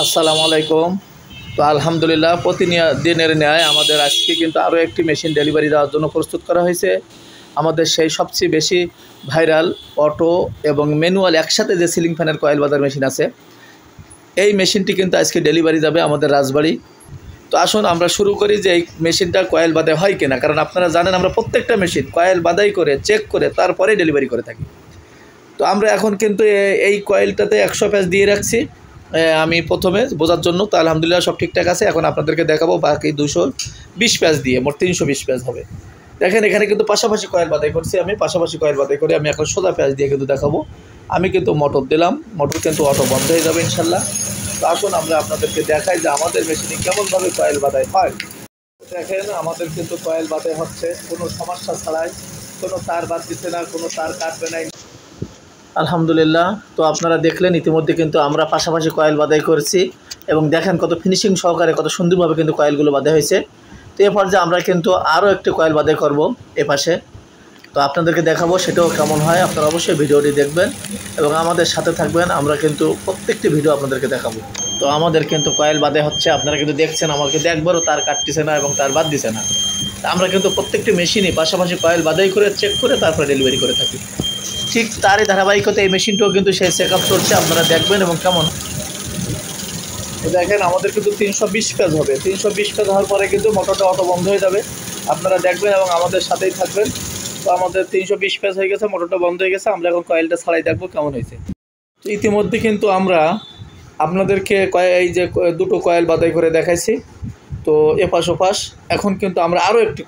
আসসালামু আলাইকুম। তো আলহামদুলিল্লাহ প্রতিদিনের ন্যায় আমাদের আজকে কিন্তু আরও একটি মেশিন ডেলিভারি দেওয়ার জন্য প্রস্তুত করা হয়েছে। আমাদের সেই সবচেয়ে বেশি ভাইরাল অটো এবং ম্যানুয়াল একসাথে যে সিলিং ফ্যানের কয়েল বাঁধার মেশিন আছে, এই মেশিনটি কিন্তু আজকে ডেলিভারি যাবে আমাদের রাজবাড়ি। তো আসুন আমরা শুরু করি যে এই মেশিনটা কয়েল বাঁধে হয় কিনা, কারণ আপনারা জানেন আমরা প্রত্যেকটা মেশিন কয়েল বাঁধাই করে চেক করে তারপরে ডেলিভারি করে থাকি। তো আমরা এখন কিন্তু এই কয়েলটাতে 100 প্যাচ দিয়ে রাখছি আমি প্রথমে বোঝার জন্য। তো আলহামদুলিল্লাহ সব ঠিকঠাক আছে। এখন আপনাদেরকে দেখাবো বাকি 220 প্যাচ দিয়ে মোট 320 প্যাচ হবে। দেখেন এখানে কিন্তু পাশাপাশি কয়েল বাঁধাই করছি আমি, পাশাপাশি কয়েল বাঁধাই করে আমি এখন সোজা প্যাচ দিয়ে কিন্তু দেখাবো। আমি কিন্তু মোটর দিলাম, মোটর কিন্তু অটো বন্ধ হয়ে যাবে ইনশাল্লাহ। তো আসুন আমরা আপনাদেরকে দেখাই যে আমাদের মেশিনে কেমনভাবে কয়েল বাঁধাই হয়। দেখেন আমাদের কিন্তু কয়েল বাঁধাই হচ্ছে কোনো সমস্যা ছাড়াই, কোনো তার বাদ দিচ্ছে না, কোনো তার কাটবে না আলহামদুলিল্লাহ। তো আপনারা দেখলেন ইতিমধ্যে কিন্তু আমরা পাশাপাশি কয়েল বাঁধাই করেছি এবং দেখেন কত ফিনিশিং সহকারে কত সুন্দরভাবে কিন্তু কয়েলগুলো বাঁধা হয়েছে। তো এ পর্যায়ে আমরা কিন্তু আরও একটি কয়েল বাঁধাই করব এ পাশে। তো আপনাদেরকে দেখাবো সেটাও কেমন হয়। আপনারা অবশ্যই ভিডিওটি দেখবেন এবং আমাদের সাথে থাকবেন। আমরা কিন্তু প্রত্যেকটি ভিডিও আপনাদেরকে দেখাবো। তো আমাদের কিন্তু কয়েল বাঁধা হচ্ছে, আপনারা কিন্তু দেখছেন আমাকে একবারও তার কাটতেছে না এবং তার বাদ দিছে না। আমরা কিন্তু প্রত্যেকটি মেশিনই পাশাপাশি কয়েল বাঁধাই করে চেক করে তারপরে ডেলিভারি করে থাকি। ঠিক তারই ধারাবাহিকতা এই মেশিনটাও কিন্তু সেই চেক আপ চলছে, আপনারা দেখবেন এবং কেমন। তো দেখেন আমাদের কিন্তু 320 প্যাচ হবে। 320 প্যাচ হওয়ার পরে কিন্তু মোটরটা অটো বন্ধ হয়ে যাবে। আপনারা দেখবেন এবং আমাদের সাথেই থাকবেন। তো আমাদের 320 প্যাচ হয়ে গেছে, মোটরটা বন্ধ হয়ে গেছে। আমরা এখন কয়েলটা ছাড়াই দেখবো কেমন হয়েছে। তো ইতিমধ্যে কিন্তু আমরা আপনাদেরকে এই যে দুটো কয়েল বাঁধাই করে দেখাইছি। তো এপাশ ওপাশ এখন কিন্তু আমরা আরও একটি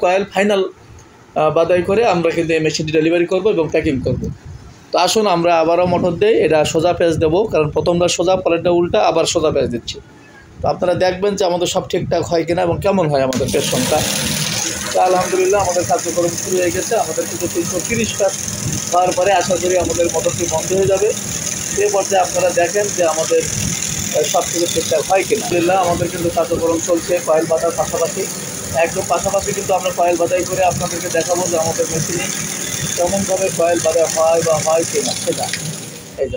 কয়েল ফাইনাল বাঁধাই করে আমরা কিন্তু এই মেশিনটি ডেলিভারি করব এবং প্যাকিং করব। তো আসুন আমরা আবারও মোটর দেই, এটা সোজা প্যাচ দেবো, কারণ প্রথমটা সোজা পরেরটা উল্টা, আবার সোজা প্যাচ দিচ্ছি। তো আপনারা দেখবেন যে আমাদের সব ঠিকঠাক হয় কিনা এবং কেমন হয় আমাদের প্যাচ সংখ্যা। তো আলহামদুলিল্লাহ আমাদের কার্যক্রম শুরু হয়ে গেছে। আমাদের কিন্তু 330 প্যাচ হওয়ার পরে আশা করি আমাদের মোটরটি বন্ধ হয়ে যাবে। এ পর্যায়ে আপনারা দেখেন যে আমাদের সব কিছু ঠিকঠাক হয় কিনা। আলহামদুলিল্লাহ আমাদের কিন্তু কার্যক্রম চলছে কয়েল বাঁধার পাশাপাশি, একদম পাশাপাশি কিন্তু আমরা কয়েল বাঁধাই করে আপনাদেরকে দেখাবো যে আমাদের মেশিনে কেমনভাবে কয়েল বাঁধা হয় বা হয় কিনা সেটা। এই যে